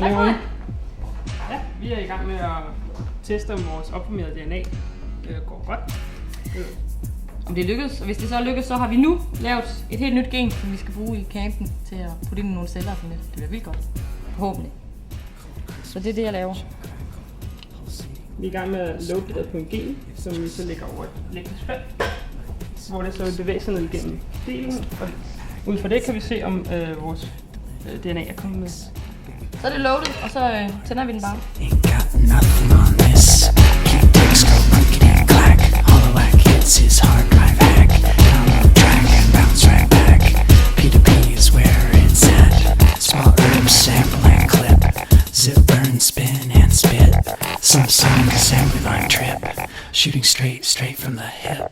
Tak for det. Ja, vi er i gang med at teste, om vores opformerede DNA går godt. Om det lykkes, og hvis det så lykkes, så har vi nu lavet et helt nyt gen, som vi skal bruge i campen til at putte ind i nogle celler og sådan lidt. Det bliver vildt godt. Forhåbentlig. Så det er det, jeg laver. Vi er i gang med at loade det på en gen, som vi så lægger over et elektrisk felt, hvor det så vil bevæge sig ned igennem delen, og ud fra det kan vi se, om vores DNA er kommet med. Så er det loaded, og så tænder vi den bare. Ain't got nothing on this. Keep ticks go clickety clack. Hollowack hits his hard drive hack. Download track and bounce right back. P2P is where it's at. Small herb sample and clip. Zip burn, spin and spit. Some sonic assembly line trip. Shooting straight from the hip.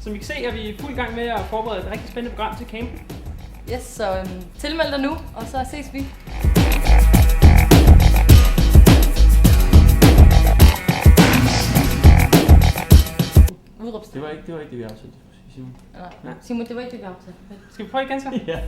Som I kan se, er vi i fuld gang med at forberede et rigtig spændende program til campen. Yes, så tilmeld dig nu, og så ses vi. Udråbstegn. Det var ikke det, vi aftalte, Simon. Nej, Simon, det var ikke det, vi aftalte. Skal vi prøve igen så? Ja.